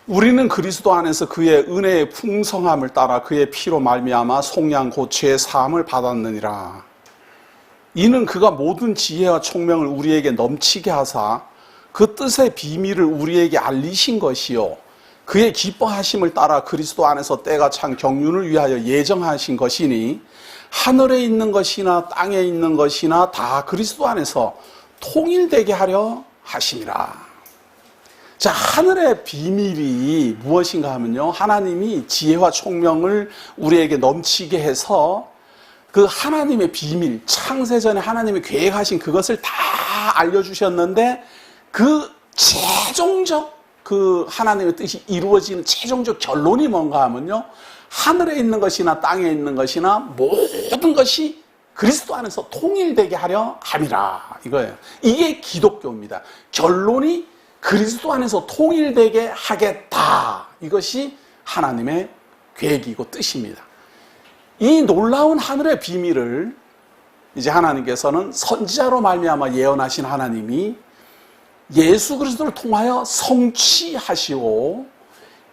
우리는 그리스도 안에서 그의 은혜의 풍성함을 따라 그의 피로 말미암아 속량고체의 사함을 받았느니라. 이는 그가 모든 지혜와 총명을 우리에게 넘치게 하사 그 뜻의 비밀을 우리에게 알리신 것이요 그의 기뻐하심을 따라 그리스도 안에서 때가 찬 경륜을 위하여 예정하신 것이니 하늘에 있는 것이나 땅에 있는 것이나 다 그리스도 안에서 통일되게 하려 하심이라. 자, 하늘의 비밀이 무엇인가 하면요, 하나님이 지혜와 총명을 우리에게 넘치게 해서 그 하나님의 비밀, 창세전에 하나님이 계획하신 그것을 다 알려주셨는데 그 최종적 그 하나님의 뜻이 이루어지는 최종적 결론이 뭔가 하면요, 하늘에 있는 것이나 땅에 있는 것이나 모든 것이 그리스도 안에서 통일되게 하려 함이라, 이거예요. 이게 기독교입니다. 결론이 그리스도 안에서 통일되게 하겠다. 이것이 하나님의 계획이고 뜻입니다. 이 놀라운 하늘의 비밀을 이제 하나님께서는 선지자로 말미암아 예언하신 하나님이 예수 그리스도를 통하여 성취하시고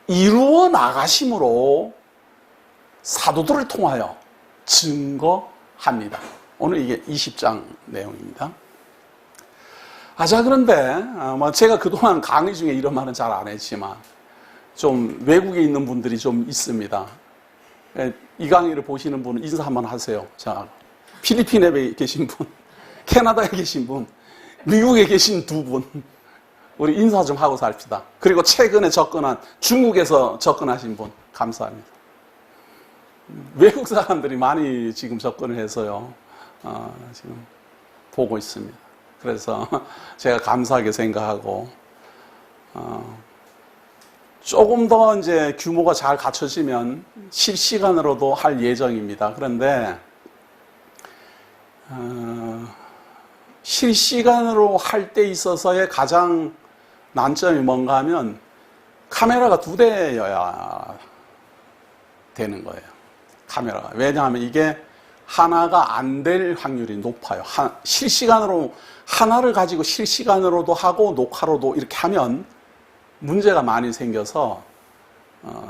이루어 나가심으로 사도들을 통하여 증거합니다. 오늘 이게 20장 내용입니다. 자, 그런데 제가 그동안 강의 중에 이런 말은 잘 안 했지만 좀 외국에 있는 분들이 좀 있습니다. 이 강의를 보시는 분은 인사 한번 하세요. 자, 필리핀에 계신 분, 캐나다에 계신 분, 미국에 계신 두 분, 우리 인사 좀 하고 삽시다. 그리고 최근에 접근한 중국에서 접근하신 분, 감사합니다. 외국 사람들이 많이 지금 접근을 해서요, 지금 보고 있습니다. 그래서 제가 감사하게 생각하고, 조금 더 이제 규모가 잘 갖춰지면 실시간으로도 할 예정입니다. 그런데, 실시간으로 할 때 있어서의 가장 난점이 뭔가 하면 카메라가 2대여야 되는 거예요. 카메라가. 왜냐하면 이게 하나가 안 될 확률이 높아요. 실시간으로 하나를 가지고 실시간으로도 하고 녹화로도 이렇게 하면 문제가 많이 생겨서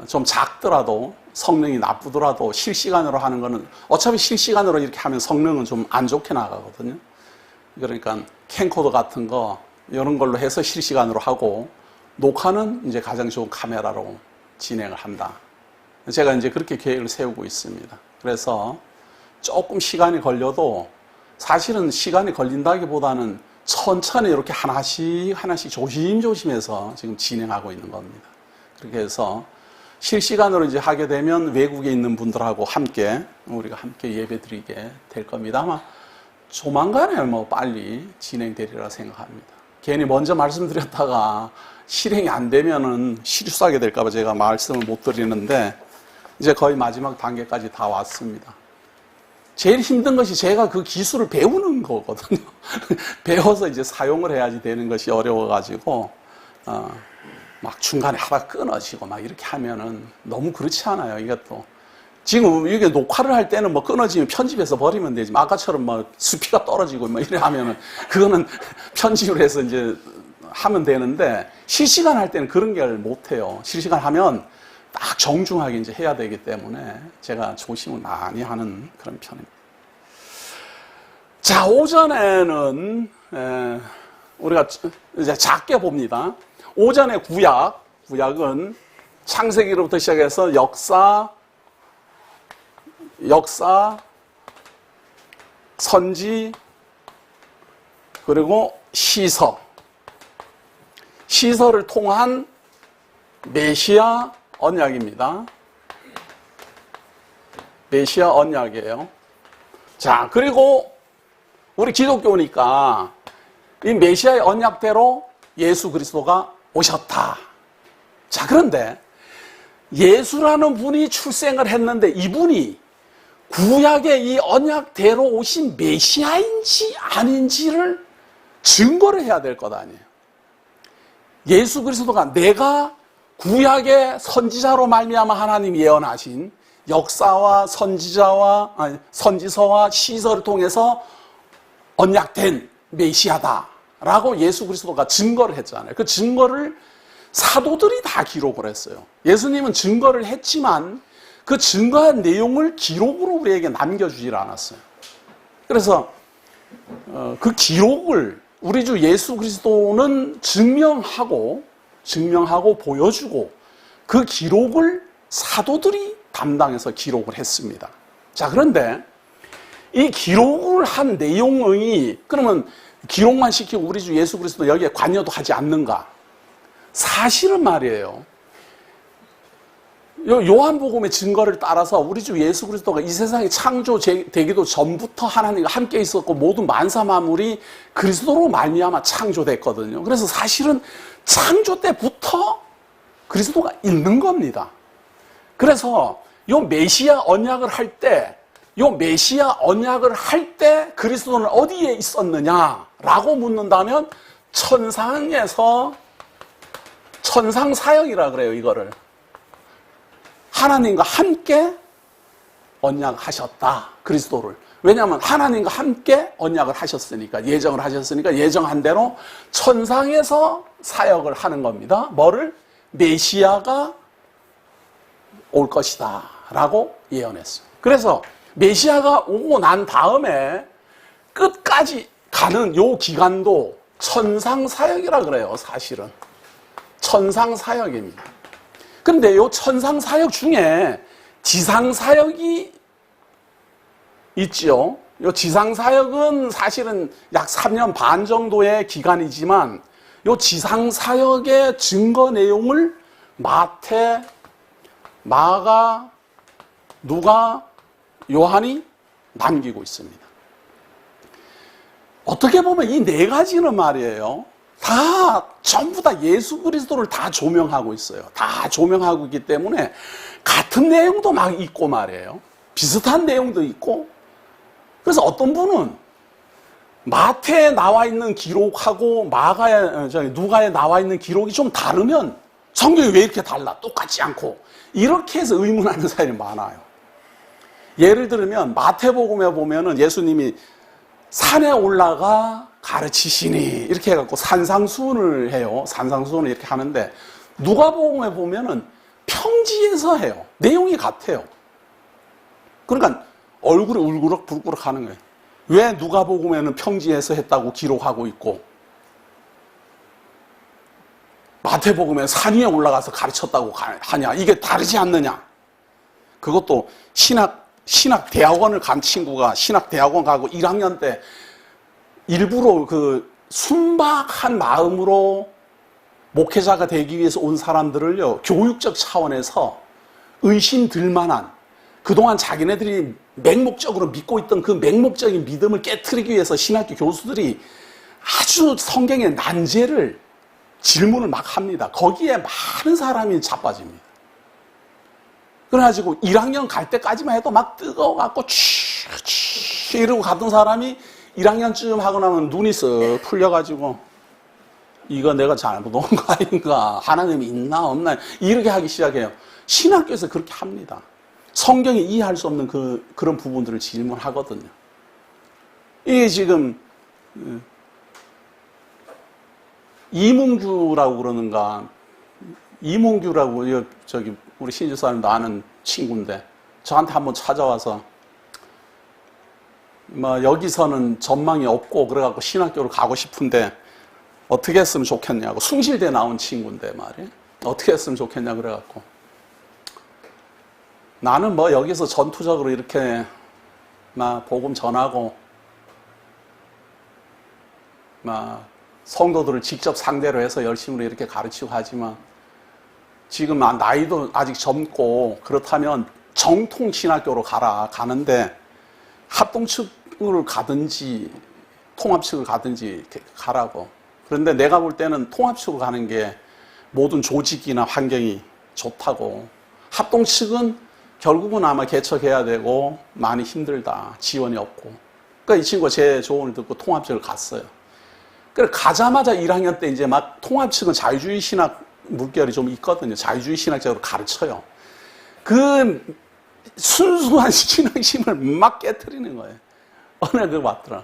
좀 작더라도 성능이 나쁘더라도 실시간으로 하는 거는 어차피 실시간으로 이렇게 하면 성능은 좀 안 좋게 나가거든요. 그러니까 캠코더 같은 거 이런 걸로 해서 실시간으로 하고 녹화는 이제 가장 좋은 카메라로 진행을 한다. 제가 이제 그렇게 계획을 세우고 있습니다. 그래서 조금 시간이 걸려도 사실은 시간이 걸린다기보다는 천천히 이렇게 하나씩 조심조심해서 지금 진행하고 있는 겁니다. 그렇게 해서 실시간으로 이제 하게 되면 외국에 있는 분들하고 함께 우리가 함께 예배 드리게 될 겁니다. 아마 조만간에 뭐 빨리 진행되리라 생각합니다. 괜히 먼저 말씀드렸다가 실행이 안 되면은 실수하게 될까봐 제가 말씀을 못 드리는데 이제 거의 마지막 단계까지 다 왔습니다. 제일 힘든 것이 제가 그 기술을 배우는 거거든요. 배워서 이제 사용을 해야지 되는 것이 어려워가지고, 막 중간에 하다가 끊어지고 막 이렇게 하면은 너무 그렇지 않아요, 이것도. 지금 이게 녹화를 할 때는 뭐 끊어지면 편집해서 버리면 되지. 아까처럼 뭐 수피가 떨어지고 뭐 이래 하면은 그거는 편집을 해서 이제 하면 되는데 실시간 할 때는 그런 걸 못 해요. 실시간 하면 딱 정중하게 이제 해야 되기 때문에 제가 조심을 많이 하는 그런 편입니다. 자, 오전에는 우리가 이제 작게 봅니다. 오전에 구약은 창세기로부터 시작해서 역사, 선지, 그리고 시서를 통한 메시아 언약입니다. 메시아 언약이에요. 자, 그리고 우리 기독교니까 이 메시아의 언약대로 예수 그리스도가 오셨다. 자, 그런데 예수라는 분이 출생을 했는데 이분이 구약의 이 언약대로 오신 메시아인지 아닌지를 증거를 해야 될 것 아니에요. 예수 그리스도가 내가 구약의 선지자로 말미암아 하나님이 예언하신 역사와 선지서와 시서를 통해서 언약된 메시아다라고 예수 그리스도가 증거를 했잖아요. 그 증거를 사도들이 다 기록을 했어요. 예수님은 증거를 했지만 그 증거한 내용을 기록으로 우리에게 남겨주질 않았어요. 그래서 그 기록을 우리 주 예수 그리스도는 증명하고 보여주고 그 기록을 사도들이 담당해서 기록을 했습니다. 자, 그런데 이 기록을 한 내용이 그러면 기록만 시키고 우리 주 예수 그리스도 여기에 관여도 하지 않는가? 사실은 말이에요. 요한복음의 증거를 따라서 우리 주 예수 그리스도가 이 세상에 창조되기도 전부터 하나님과 함께 있었고 모든 만사 만물이 그리스도로 말미암아 창조됐거든요. 그래서 사실은 창조 때부터 그리스도가 있는 겁니다. 그래서 요 메시아 언약을 할 때 그리스도는 어디에 있었느냐라고 묻는다면 천상에서 천상 사역이라 그래요. 이거를 하나님과 함께 언약하셨다. 그리스도를. 왜냐하면 하나님과 함께 언약을 하셨으니까, 예정을 하셨으니까 예정한 대로 천상에서 사역을 하는 겁니다. 뭐를? 메시아가 올 것이다 라고 예언했어요. 그래서 메시아가 오고 난 다음에 끝까지 가는 요 기간도 천상 사역이라 그래요. 사실은 천상 사역입니다. 근데 요 천상 사역 중에 지상 사역이 있죠. 요 지상 사역은 사실은 약 3년 반 정도의 기간이지만 요 지상 사역의 증거 내용을 마태, 마가, 누가, 요한이 남기고 있습니다. 어떻게 보면 이 네 가지는 말이에요. 전부 다 예수 그리스도를 다 조명하고 있어요. 다 조명하고 있기 때문에 같은 내용도 막 있고 말이에요. 비슷한 내용도 있고. 그래서 어떤 분은 마태에 나와 있는 기록하고 누가에 나와 있는 기록이 좀 다르면 성경이 왜 이렇게 달라? 똑같지 않고. 이렇게 해서 의문하는 사람이 많아요. 예를 들면 마태복음에 보면은 예수님이 산에 올라가 가르치시니 이렇게 해갖고 산상수훈을 해요. 산상수훈을 이렇게 하는데 누가복음에 보면은 평지에서 해요. 내용이 같아요. 그러니까 얼굴이 울그럭불그럭 하는 거예요. 왜 누가복음에는 평지에서 했다고 기록하고 있고 마태복음에 산 위에 올라가서 가르쳤다고 하냐? 이게 다르지 않느냐? 그것도 신학대학원을 간 친구가 신학대학원 가고 1학년 때 일부러 그 순박한 마음으로 목회자가 되기 위해서 온 사람들을요, 교육적 차원에서 의심 들만한 그동안 자기네들이 맹목적으로 믿고 있던 그 맹목적인 믿음을 깨트리기 위해서 신학교 교수들이 아주 성경의 난제를 질문을 막 합니다. 거기에 많은 사람이 자빠집니다. 그래가지고 1학년 갈 때까지만 해도 막 뜨거워갖고 이러고 갔던 사람이 1학년쯤 하고 나면 눈이 쓱 풀려가지고 이거 내가 잘못 온 거 아닌가? 하나님이 있나 없나? 이렇게 하기 시작해요. 신학교에서 그렇게 합니다. 성경이 이해할 수 없는 그런 부분들을 질문하거든요. 이게 지금 이문규라고 그러는가? 이문규라고 우리 신주사님도 아는 친구인데 저한테 한번 찾아와서 여기서는 전망이 없고 그래갖고 신학교로 가고 싶은데 어떻게 했으면 좋겠냐고. 숭실대 나온 친구인데 말이에요. 어떻게 했으면 좋겠냐 그래갖고 나는 여기서 전투적으로 이렇게 복음 전하고 성도들을 직접 상대로 해서 열심히 이렇게 가르치고 하지만 지금 나이도 아직 젊고 그렇다면 정통 신학교로 가는데 합동 측을 가든지 통합 측을 가든지 가라고. 그런데 내가 볼 때는 통합 측으로 가는 게 모든 조직이나 환경이 좋다고. 합동 측은 결국은 아마 개척해야 되고 많이 힘들다. 지원이 없고. 그러니까 이 친구가 제 조언을 듣고 통합 측을 갔어요. 그래 가자마자 1학년 때 이제 막 통합 측은 자유주의 신학 물결이 좀 있거든요. 자유주의 신학적으로 가르쳐요. 그 순수한 신앙심을 막 깨트리는 거예요. 어느 날 그거 맞더라.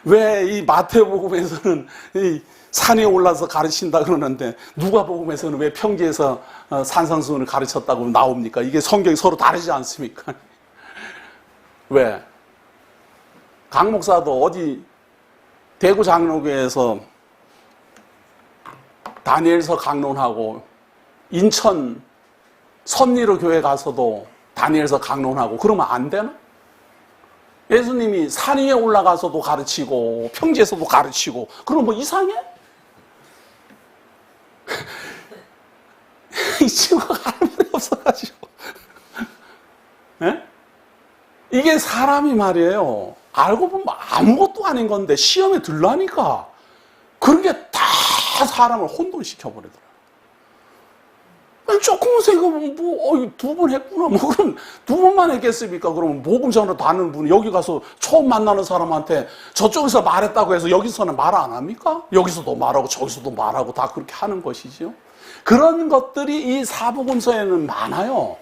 왜 이 마태복음에서는 이 산에 올라서 가르친다 그러는데 누가복음에서는 왜 평지에서 산상수훈을 가르쳤다고 나옵니까? 이게 성경이 서로 다르지 않습니까? 왜? 강 목사도 어디 대구 장로교에서 다니엘서 강론하고 인천 선리로 교회 가서도 다니엘서 강론하고 그러면 안 되나? 예수님이 산 위에 올라가서도 가르치고 평지에서도 가르치고 그럼 뭐 이상해? 이 친구가 할 말이 없어가지고 네? 이게 사람이 말이에요. 알고 보면 아무것도 아닌 건데 시험에 들라니까 그런 게 다 사람을 혼돈시켜버리더라고요. 조금만 생각하면 두 번 했구나. 뭐 그럼 두 번만 했겠습니까? 그러면 복음 전을 다는 분이 여기 가서 처음 만나는 사람한테 저쪽에서 말했다고 해서 여기서는 말 안 합니까? 여기서도 말하고 저기서도 말하고 다 그렇게 하는 것이죠. 그런 것들이 이 사복음서에는 많아요.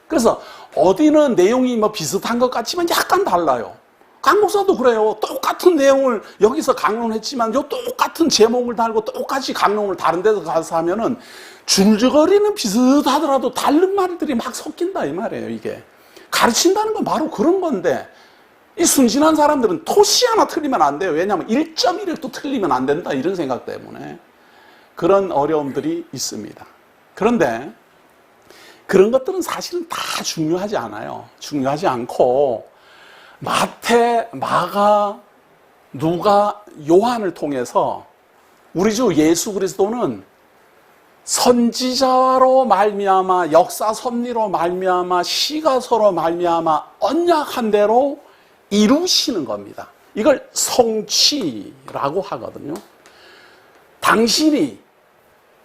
그래서 어디는 내용이 뭐 비슷한 것 같지만 약간 달라요. 강 목사도 그래요. 똑같은 내용을 여기서 강론했지만 요 똑같은 제목을 달고 똑같이 강론을 다른 데서 가서 하면은 줄거리는 비슷하더라도 다른 말들이 막 섞인다 이 말이에요. 이게 가르친다는 건 바로 그런 건데 이 순진한 사람들은 토시 하나 틀리면 안 돼요. 왜냐하면 1.1도 틀리면 안 된다 이런 생각 때문에 그런 어려움들이 있습니다. 그런데 그런 것들은 사실은 다 중요하지 않아요. 중요하지 않고 마태, 마가, 누가, 요한을 통해서 우리 주 예수 그리스도는 선지자로 말미암아 역사 섭리로 말미암아 시가서로 말미암아 언약한 대로 이루시는 겁니다. 이걸 성취라고 하거든요. 당신이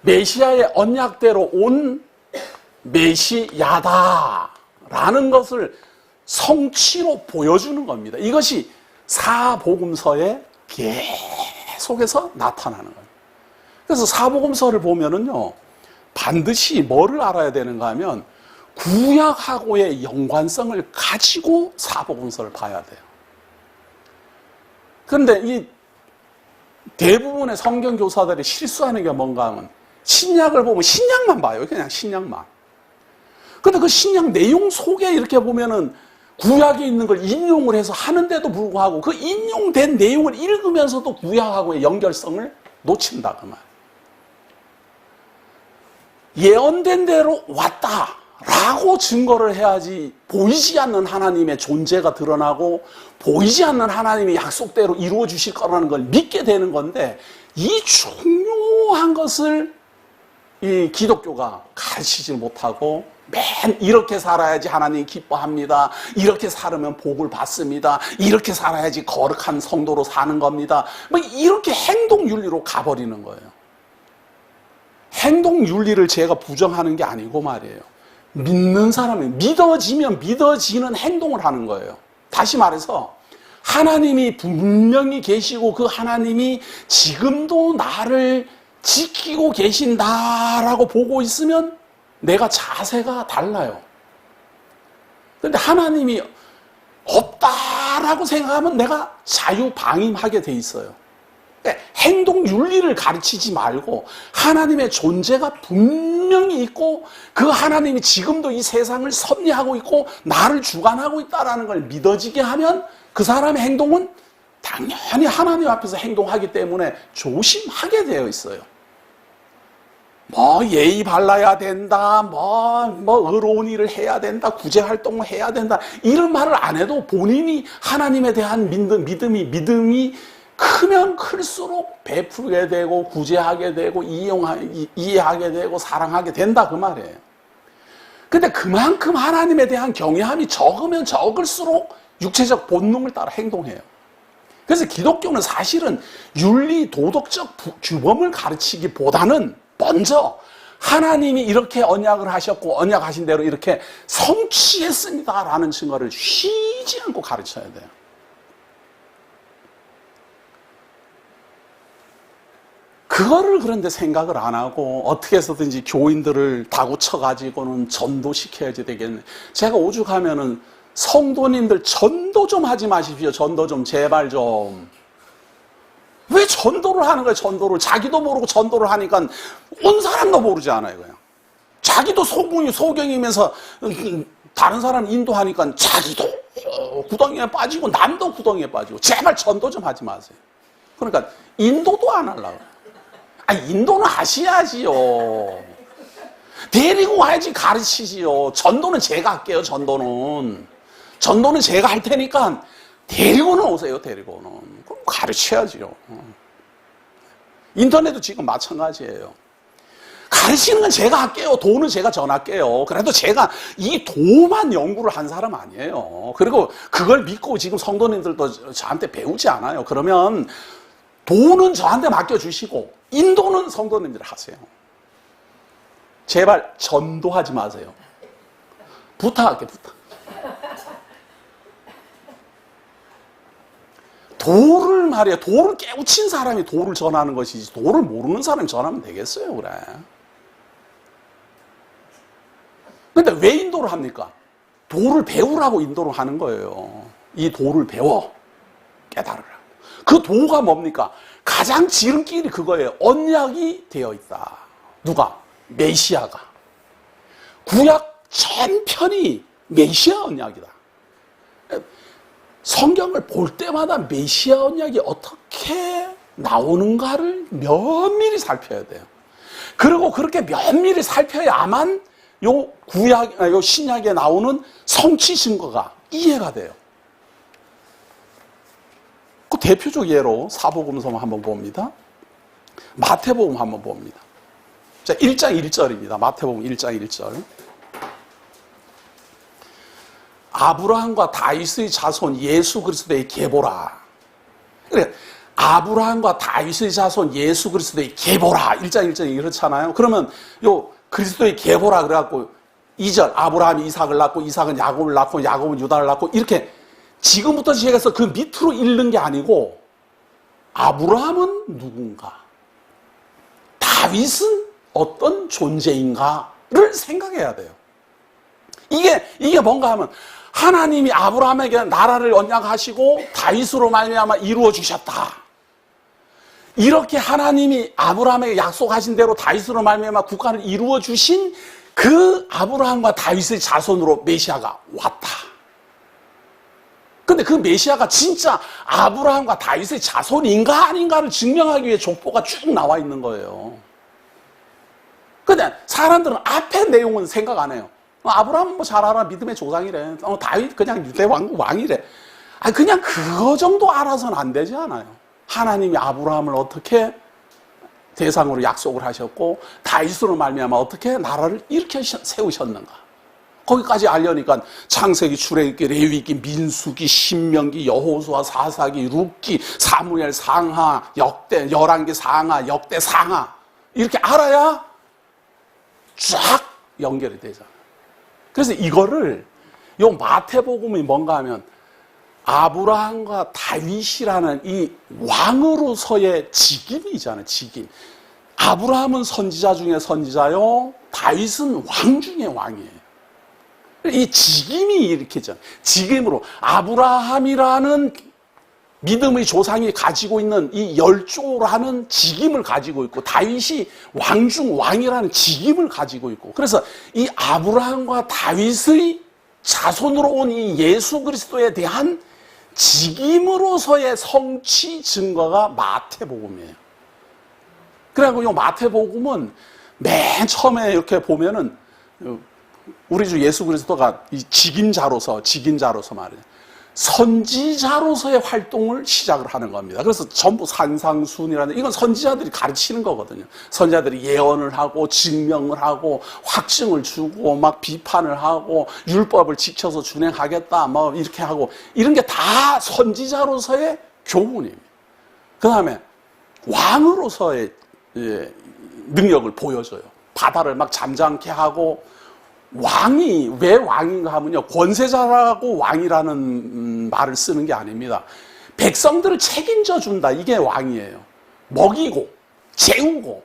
메시아의 언약대로 온 메시아다라는 것을 성취로 보여주는 겁니다. 이것이 사복음서에 계속해서 나타나는 겁니다. 그래서 사복음서를 보면은요, 반드시 뭐를 알아야 되는가 하면 구약하고의 연관성을 가지고 사복음서를 봐야 돼요. 그런데 이 대부분의 성경 교사들이 실수하는 게 뭔가 하면 신약을 보면 신약만 봐요. 그냥 신약만. 근데 그 신약 내용 속에 이렇게 보면은 구약에 있는 걸 인용을 해서 하는데도 불구하고 그 인용된 내용을 읽으면서도 구약하고의 연결성을 놓친다 그 말. 예언된 대로 왔다라고 증거를 해야지 보이지 않는 하나님의 존재가 드러나고 보이지 않는 하나님이 약속대로 이루어 주실 거라는 걸 믿게 되는 건데 이 중요한 것을 이 기독교가 가르치지 못하고 맨 이렇게 살아야지 하나님 기뻐합니다. 이렇게 살으면 복을 받습니다. 이렇게 살아야지 거룩한 성도로 사는 겁니다. 뭐 이렇게 행동윤리로 가버리는 거예요. 행동윤리를 제가 부정하는 게 아니고 말이에요. 믿는 사람이 믿어지면 믿어지는 행동을 하는 거예요. 다시 말해서 하나님이 분명히 계시고 그 하나님이 지금도 나를 지키고 계신다라고 보고 있으면 내가 자세가 달라요. 그런데 하나님이 없다라고 생각하면 내가 자유방임하게 돼 있어요. 그러니까 행동 윤리를 가르치지 말고 하나님의 존재가 분명히 있고 그 하나님이 지금도 이 세상을 섭리하고 있고 나를 주관하고 있다는 걸 믿어지게 하면 그 사람의 행동은 당연히 하나님 앞에서 행동하기 때문에 조심하게 되어 있어요. 뭐 예의 발라야 된다, 뭐 의로운 일을 해야 된다, 구제 활동을 해야 된다 이런 말을 안 해도 본인이 하나님에 대한 믿음이 크면 클수록 베풀게 되고 구제하게 되고 이해하게 되고 사랑하게 된다 그 말이에요. 근데 그만큼 하나님에 대한 경외함이 적으면 적을수록 육체적 본능을 따라 행동해요. 그래서 기독교는 사실은 윤리 도덕적 규범을 가르치기보다는 먼저 하나님이 이렇게 언약을 하셨고 언약하신 대로 이렇게 성취했습니다라는 증거를 쉬지 않고 가르쳐야 돼요. 그거를 그런데 생각을 안 하고 어떻게 해서든지 교인들을 다구쳐가지고는 전도시켜야지 되겠네. 제가 오죽하면은 성도님들 전도 좀 하지 마십시오. 전도 좀 제발 좀. 전도를 하는 거예요, 전도를. 자기도 모르고 전도를 하니까 온 사람도 모르지 않아요, 그냥. 자기도 소경이면서 다른 사람 인도하니까 자기도 구덩이에 빠지고 남도 구덩이에 빠지고. 제발 전도 좀 하지 마세요. 그러니까 인도도 안 하려고. 아니, 인도는 하셔야지요. 데리고 와야지 가르치지요. 전도는 제가 할게요, 전도는. 전도는 제가 할 테니까 데리고는 오세요, 데리고는. 그럼 가르쳐야지요. 인터넷도 지금 마찬가지예요. 가르치는 건 제가 할게요. 도는 제가 전할게요. 그래도 제가 이 도만 연구를 한 사람 아니에요. 그리고 그걸 믿고 지금 성도님들도 저한테 배우지 않아요. 그러면 도는 저한테 맡겨주시고 인도는 성도님들 하세요. 제발 전도하지 마세요. 부탁할게, 부탁. 도를 말이야. 도를 깨우친 사람이 도를 전하는 것이지 도를 모르는 사람이 전하면 되겠어요, 그래. 근데 왜 인도를 합니까? 도를 배우라고 인도를 하는 거예요. 이 도를 배워 깨달으라고. 그 도가 뭡니까? 가장 지름길이 그거예요. 언약이 되어 있다. 누가? 메시아가. 구약 전편이 메시아 언약이다. 성경을 볼 때마다 메시아 언약이 어떻게 나오는가를 면밀히 살펴야 돼요. 그리고 그렇게 면밀히 살펴야만 요 신약에 나오는 성취 증거가 이해가 돼요. 그 대표적 예로 사복음서 한번 봅니다. 마태복음 한번 봅니다. 자, 1장 1절입니다. 마태복음 1장 1절. 아브라함과 다윗의 자손 예수 그리스도의 계보라. 그래, 아브라함과 다윗의 자손 예수 그리스도의 계보라. 1장 1절이 그렇잖아요. 그러면 요 그리스도의 계보라 그래갖고 2절 아브라함이 이삭을 낳고 이삭은 야곱을 낳고 야곱은 유다를 낳고 이렇게 지금부터 시작해서 그 밑으로 읽는 게 아니고 아브라함은 누군가? 다윗은 어떤 존재인가를 생각해야 돼요. 이게 뭔가 하면 하나님이 아브라함에게 나라를 언약하시고 다윗으로 말미암아 이루어 주셨다. 이렇게 하나님이 아브라함에게 약속하신 대로 다윗으로 말미암아 국가를 이루어 주신 그 아브라함과 다윗의 자손으로 메시아가 왔다. 근데 그 메시아가 진짜 아브라함과 다윗의 자손인가 아닌가를 증명하기 위해 족보가 쭉 나와 있는 거예요. 근데 사람들은 앞에 내용은 생각 안 해요. 아브라함은 뭐 잘 알아. 믿음의 조상이래. 다윗 그냥 유대 왕이래. 아니, 그냥 그거 정도 알아서는 안 되지 않아요. 하나님이 아브라함을 어떻게 대상으로 약속을 하셨고 다윗으로 말미암아 어떻게 나라를 이렇게 세우셨는가. 거기까지 알려니까 창세기, 출애굽기, 레위기, 민수기, 신명기, 여호수아, 사사기, 룻기, 사무엘, 상하, 역대, 열왕기, 상하, 역대, 상하 이렇게 알아야 쫙 연결이 되잖아요. 그래서 이거를 요 마태복음이 뭔가 하면 아브라함과 다윗이라는 이 왕으로서의 직임이잖아요. 직임. 아브라함은 선지자 중에 선지자요. 다윗은 왕 중에 왕이에요. 이 직임이 이렇게 죠. 직임으로 아브라함이라는 믿음의 조상이 가지고 있는 이 열조라는 직임을 가지고 있고 다윗이 왕중 왕이라는 직임을 가지고 있고 그래서 이 아브라함과 다윗의 자손으로 온 이 예수 그리스도에 대한 직임으로서의 성취 증거가 마태복음이에요. 그래갖고 이 마태복음은 맨 처음에 이렇게 보면은 우리 주 예수 그리스도가 이 직임자로서 말이에요. 선지자로서의 활동을 시작을 하는 겁니다. 그래서 전부 산상순이라는 이건 선지자들이 가르치는 거거든요. 선지자들이 예언을 하고 증명을 하고 확증을 주고 막 비판을 하고 율법을 지켜서 준행하겠다 뭐 이렇게 하고 이런 게 다 선지자로서의 교훈입니다. 그 다음에 왕으로서의 능력을 보여줘요. 바다를 막 잠잠케 하고 왕이 왜 왕인가 하면요 권세자라고 왕이라는 말을 쓰는 게 아닙니다. 백성들을 책임져 준다 이게 왕이에요. 먹이고 재우고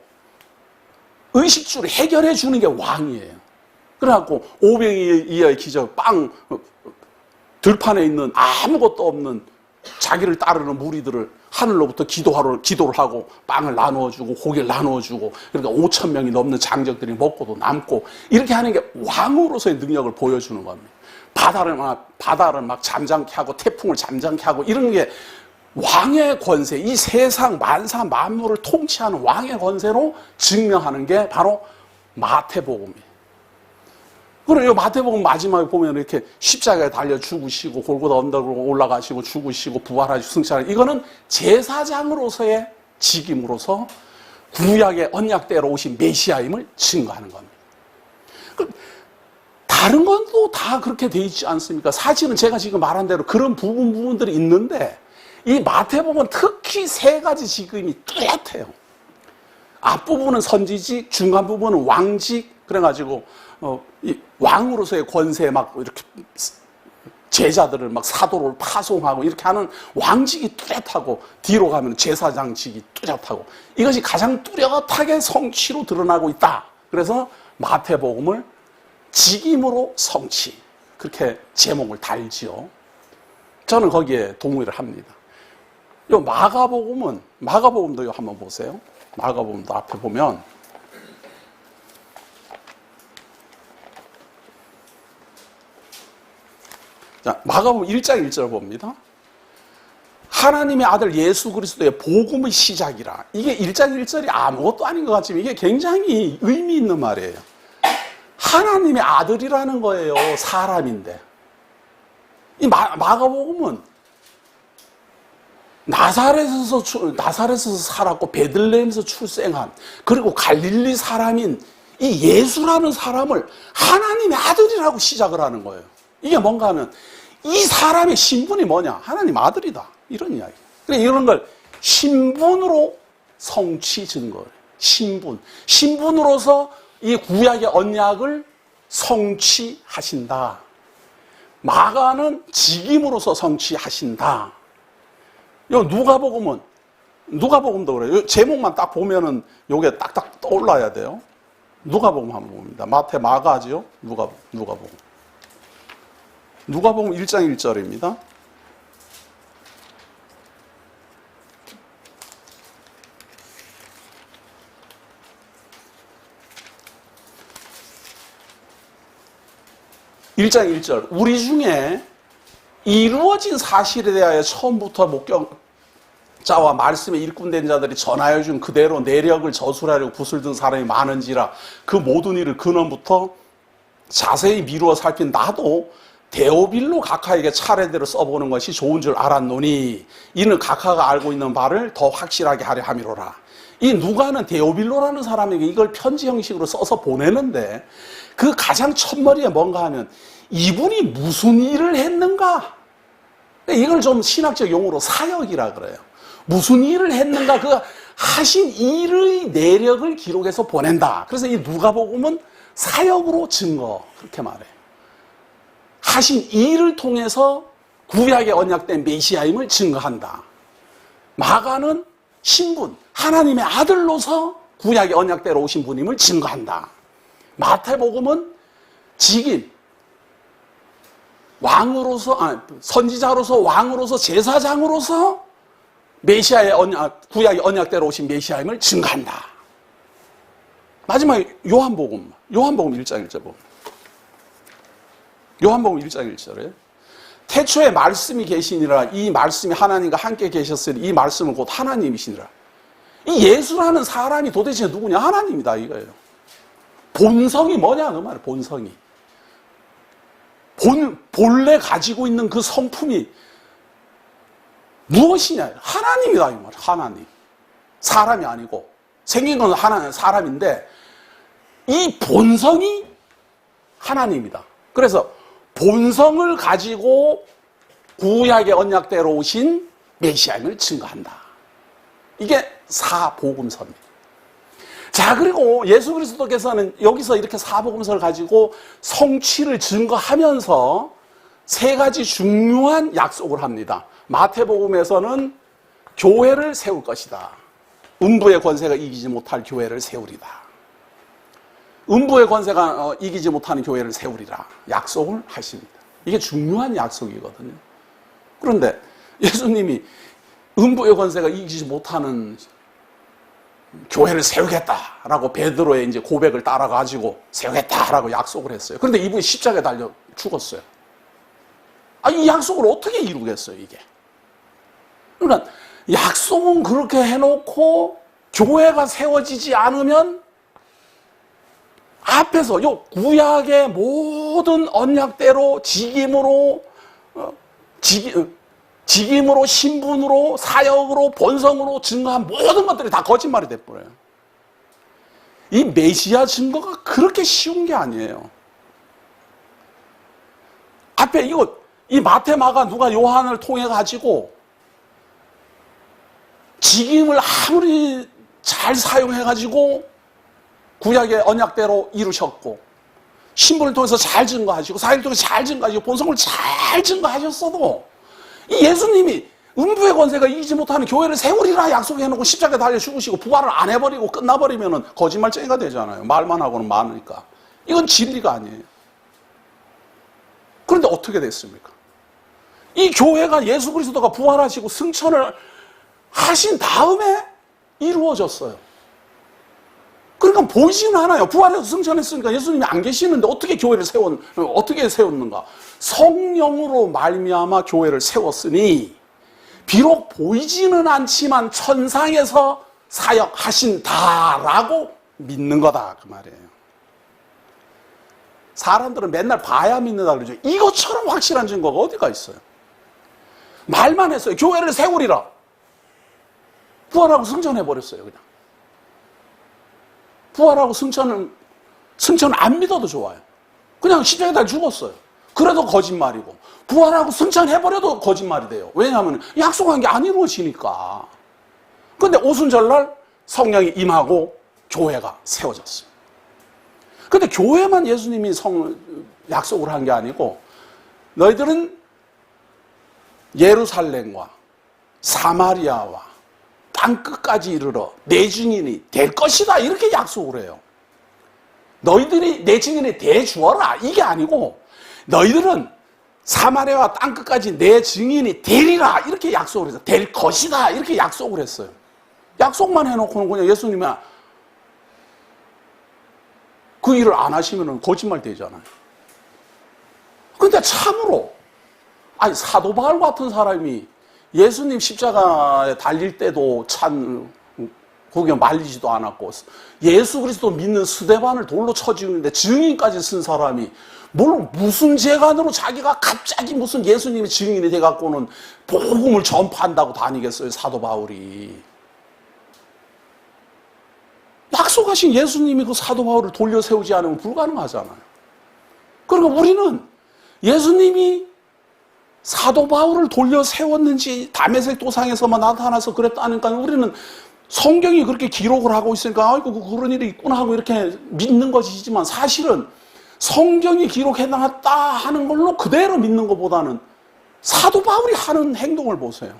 의식주를 해결해 주는 게 왕이에요. 그래갖고 오병이어의 기적 빵 들판에 있는 아무것도 없는 자기를 따르는 무리들을 하늘로부터 기도를 하고 빵을 나누어주고 고기를 나누어주고 그러니까 5천 명이 넘는 장정들이 먹고도 남고 이렇게 하는 게 왕으로서의 능력을 보여주는 겁니다. 바다를 막 잠잠케 하고 태풍을 잠잠케 하고 이런 게 왕의 권세, 이 세상 만사 만물을 통치하는 왕의 권세로 증명하는 게 바로 마태복음이에요. 그리고 이 마태복음 마지막에 보면 이렇게 십자가에 달려 죽으시고 골고다 언덕으로 올라가시고 죽으시고 부활하시고 승천하시고 이거는 제사장으로서의 직임으로서 구약의 언약대로 오신 메시아임을 증거하는 겁니다. 다른 것도 다 그렇게 돼 있지 않습니까? 사실은 제가 지금 말한 대로 그런 부분들이 있는데 이 마태복음은 특히 세 가지 직임이 뚜렷해요. 앞부분은 선지직, 중간 부분은 왕직, 그래가지고 이 왕으로서의 권세에 막 이렇게 제자들을 막 사도를 파송하고 이렇게 하는 왕직이 뚜렷하고 뒤로 가면 제사장직이 뚜렷하고 이것이 가장 뚜렷하게 성취로 드러나고 있다. 그래서 마태복음을 직임으로 성취 그렇게 제목을 달지요. 저는 거기에 동의를 합니다. 요 마가복음도 한번 보세요. 마가복음도 앞에 보면 자, 마가복음 1장 1절 봅니다. 하나님의 아들 예수 그리스도의 복음의 시작이라. 이게 1장 1절이 아무것도 아닌 것 같지만 이게 굉장히 의미 있는 말이에요. 하나님의 아들이라는 거예요. 사람인데. 이 마가복음은 나사렛에서 살았고 베들레헴에서 출생한 그리고 갈릴리 사람인 이 예수라는 사람을 하나님의 아들이라고 시작을 하는 거예요. 이게 뭔가 하면 이 사람의 신분이 뭐냐? 하나님 아들이다. 이런 이야기. 그래 이런 걸 신분으로 성취 증거예요. 신분으로서 이 구약의 언약을 성취하신다. 마가는 직임으로서 성취하신다. 요 누가복음도 그래요. 제목만 딱 보면은 요게 딱딱 떠올라야 돼요. 누가복음 한번 봅니다. 마태, 마가지요. 누가복음 1장 1절입니다. (1장 1절) 우리 중에 이루어진 사실에 대하여 처음부터 목격자와 말씀에 일꾼된 자들이 전하여 준 그대로 내력을 저술하려고 붓을 든 사람이 많은지라 그 모든 일을 근원부터 자세히 미루어 살핀 나도 데오빌로 각하에게 차례대로 써보는 것이 좋은 줄 알았노니 이는 각하가 알고 있는 바를 더 확실하게 하려 함이로라. 이 누가는 데오빌로라는 사람에게 이걸 편지 형식으로 써서 보내는데 그 가장 첫머리에 뭔가 하면 이분이 무슨 일을 했는가? 이걸 좀 신학적 용어로 사역이라 그래요. 무슨 일을 했는가? 그 하신 일의 내력을 기록해서 보낸다. 그래서 이 누가복음은 사역으로 증거 그렇게 말해요. 하신 일을 통해서 구약의 언약된 메시아임을 증거한다. 마가는 신분, 하나님의 아들로서 구약의 언약대로 오신 분임을 증거한다. 마태복음은 직임, 선지자로서 왕으로서 제사장으로서 메시아의 구약의 언약대로 오신 메시아임을 증거한다. 마지막에 요한복음 1장 1절 보면 요한복음 1장 1절에 태초에 말씀이 계시니라 이 말씀이 하나님과 함께 계셨으니 이 말씀은 곧 하나님이시니라. 이 예수라는 사람이 도대체 누구냐? 하나님이다 이거예요. 본성이 뭐냐 그 말이에요. 본성이 본래 가지고 있는 그 성품이 무엇이냐? 하나님이다 이 말이에요. 하나님. 사람이 아니고 생긴 건 사람인데 이 본성이 하나님이다. 그래서 본성을 가지고 구약의 언약대로 오신 메시아임을 증거한다. 이게 사복음서입니다. 자, 그리고 예수 그리스도께서는 여기서 이렇게 사복음서를 가지고 성취를 증거하면서 세 가지 중요한 약속을 합니다. 마태복음에서는 교회를 세울 것이다. 음부의 권세가 이기지 못할 교회를 세우리다. 음부의 권세가 이기지 못하는 교회를 세우리라 약속을 하십니다. 이게 중요한 약속이거든요. 그런데 예수님이 음부의 권세가 이기지 못하는 교회를 세우겠다라고 베드로의 이제 고백을 따라가지고 세우겠다라고 약속을 했어요. 그런데 이분이 십자가에 달려 죽었어요. 이 약속을 어떻게 이루겠어요, 이게? 그러니까 약속은 그렇게 해놓고 교회가 세워지지 않으면 앞에서 요 구약의 모든 언약대로 직임으로 신분으로 사역으로 본성으로 증거한 모든 것들이 다 거짓말이 돼버려요. 이 메시아 증거가 그렇게 쉬운 게 아니에요. 앞에 이 마태, 마가, 누가, 요한을 통해 가지고 직임을 아무리 잘 사용해 가지고 구약의 언약대로 이루셨고 신분을 통해서 잘 증거하시고 사역을 통해서 잘 증거하시고 본성을 잘 증거하셨어도 이 예수님이 음부의 권세가 이기지 못하는 교회를 세우리라 약속해놓고 십자가에 달려 죽으시고 부활을 안 해버리고 끝나버리면 거짓말쟁이가 되잖아요. 말만 하고는 많으니까. 이건 진리가 아니에요. 그런데 어떻게 됐습니까? 이 교회가 예수 그리스도가 부활하시고 승천을 하신 다음에 이루어졌어요. 그러니까 보이지는 않아요. 부활해서 승천했으니까 예수님이 안 계시는데 어떻게 교회를 어떻게 세웠는가? 성령으로 말미암아 교회를 세웠으니 비록 보이지는 않지만 천상에서 사역하신다라고 믿는 거다 그 말이에요. 사람들은 맨날 봐야 믿는다 그러죠. 이것처럼 확실한 증거가 어디가 있어요? 말만 했어요. 교회를 세우리라. 부활하고 승천해버렸어요, 그냥. 부활하고 승천은 안 믿어도 좋아요. 그냥 십자가에 다 죽었어요. 그래도 거짓말이고 부활하고 승천해버려도 거짓말이 돼요. 왜냐하면 약속한 게 안 이루어지니까. 그런데 오순절날 성령이 임하고 교회가 세워졌어요. 그런데 교회만 예수님이 약속을 한 게 아니고 너희들은 예루살렘과 사마리아와 땅끝까지 이르러 내 증인이 될 것이다 이렇게 약속을 해요. 너희들이 내 증인이 돼 주어라 이게 아니고 너희들은 사마리아와 땅끝까지 내 증인이 되리라 이렇게 약속을 해서 될 것이다 이렇게 약속을 했어요. 약속만 해놓고는 그냥 예수님이 그 일을 안 하시면 거짓말 되잖아요. 근데 참으로 사도 바울 같은 사람이 예수님 십자가에 달릴 때도 거기에 말리지도 않았고 예수 그리스도 믿는 스데반을 돌로 쳐 죽이는데 증인까지 쓴 사람이 무슨 재간으로 자기가 갑자기 무슨 예수님의 증인이 돼갖고는 복음을 전파한다고 다니겠어요, 사도 바울이. 약속하신 예수님이 그 사도 바울을 돌려 세우지 않으면 불가능하잖아요. 그러니까 우리는 예수님이 사도 바울을 돌려 세웠는지 다메섹 도상에서만 나타나서 그랬다니까 우리는 성경이 그렇게 기록을 하고 있으니까 그런 일이 있구나 하고 이렇게 믿는 것이지만 사실은 성경이 기록해놨다 하는 걸로 그대로 믿는 것보다는 사도 바울이 하는 행동을 보세요.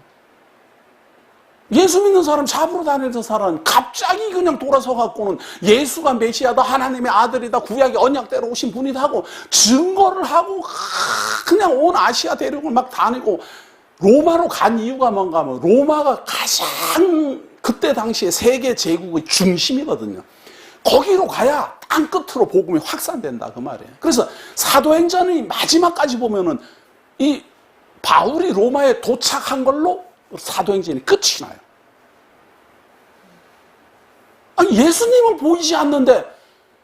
예수 믿는 사람 잡으러 다니는 사람 갑자기 그냥 돌아서 갖고는 예수가 메시아다 하나님의 아들이다 구약의 언약대로 오신 분이다 하고 증거를 하고 그냥 온 아시아 대륙을 막 다니고 로마로 간 이유가 뭔가 하면 로마가 가장 그때 당시에 세계 제국의 중심이거든요. 거기로 가야 땅끝으로 복음이 확산된다 그 말이에요. 그래서 사도행전의 마지막까지 보면은 이 바울이 로마에 도착한 걸로 사도행전이 끝이 나요. 예수님은 보이지 않는데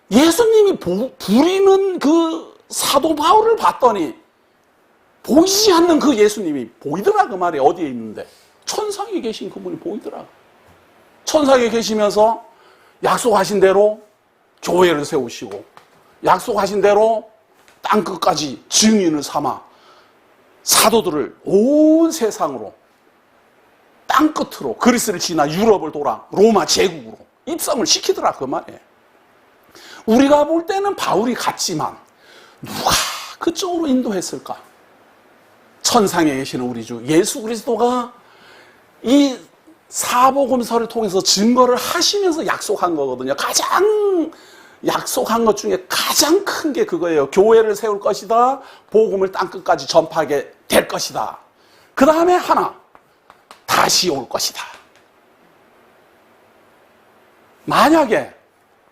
예수님이 부리는 그 사도 바울을 봤더니 보이지 않는 그 예수님이 보이더라 그 말이에요. 어디에 있는데 천상에 계신 그분이 보이더라. 천상에 계시면서 약속하신 대로 교회를 세우시고 약속하신 대로 땅끝까지 증인을 삼아 사도들을 온 세상으로 땅끝으로 그리스를 지나 유럽을 돌아 로마 제국으로 입성을 시키더라 그 말이에요. 우리가 볼 때는 바울이 갔지만 누가 그쪽으로 인도했을까? 천상에 계시는 우리 주 예수 그리스도가 이 사복음서를 통해서 증거를 하시면서 약속한 거거든요. 가장 약속한 것 중에 가장 큰 게 그거예요. 교회를 세울 것이다. 복음을 땅끝까지 전파하게 될 것이다. 그 다음에 하나 다시 올 것이다. 만약에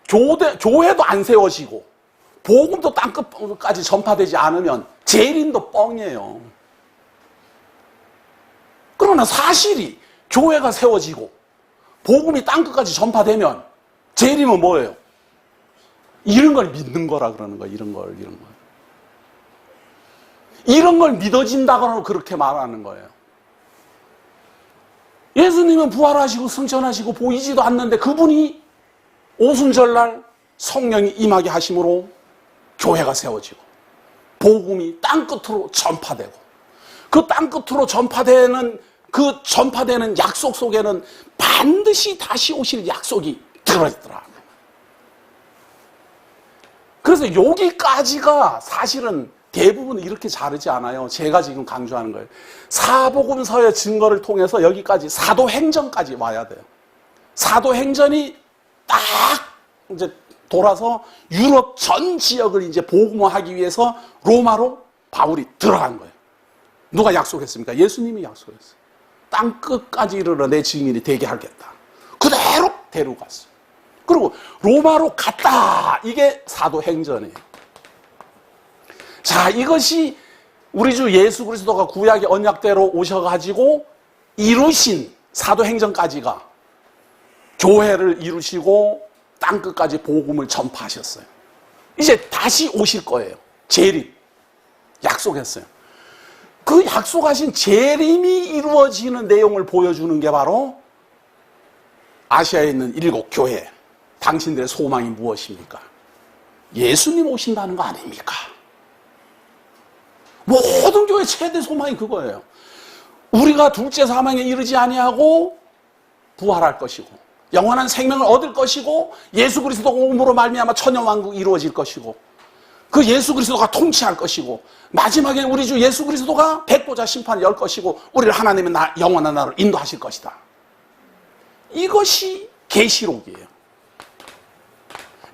교회도 안 세워지고 복음도 땅끝까지 전파되지 않으면 재림도 뻥이에요. 그러나 사실이 교회가 세워지고 복음이 땅끝까지 전파되면 재림은 뭐예요? 이런 걸 믿는 거라 그러는 거예요. 이런 걸. 이런 걸 믿어진다고 그렇게 말하는 거예요. 예수님은 부활하시고 승천하시고 보이지도 않는데 그분이 오순절날 성령이 임하게 하심으로 교회가 세워지고 복음이 땅끝으로 전파되고 그 땅끝으로 전파되는 약속 속에는 반드시 다시 오실 약속이 들어있더라. 그래서 여기까지가 사실은 대부분 이렇게 자르지 않아요. 제가 지금 강조하는 거예요. 사복음서의 증거를 통해서 여기까지 사도행전까지 와야 돼요. 사도행전이 딱 이제 돌아서 유럽 전 지역을 이제 복음화하기 위해서 로마로 바울이 들어간 거예요. 누가 약속했습니까? 예수님이 약속했어요. 땅 끝까지 이르러 내 증인이 되게 하겠다. 그대로 데려갔어요. 그리고 로마로 갔다. 이게 사도행전이에요. 자, 이것이 우리 주 예수 그리스도가 구약의 언약대로 오셔가지고 이루신 사도행전까지가 교회를 이루시고 땅끝까지 복음을 전파하셨어요. 이제 다시 오실 거예요. 재림. 약속했어요. 그 약속하신 재림이 이루어지는 내용을 보여주는 게 바로 아시아에 있는 7 교회. 당신들의 소망이 무엇입니까? 예수님 오신다는 거 아닙니까? 모든 교회 최대 소망이 그거예요. 우리가 둘째 사망에 이르지 아니하고 부활할 것이고 영원한 생명을 얻을 것이고 예수 그리스도가 오므로 말미암아 천년왕국이 이루어질 것이고 그 예수 그리스도가 통치할 것이고 마지막에 우리 주 예수 그리스도가 백보자 심판을 열 것이고 우리를 하나님의 영원한 나라로 인도하실 것이다. 이것이 계시록이에요.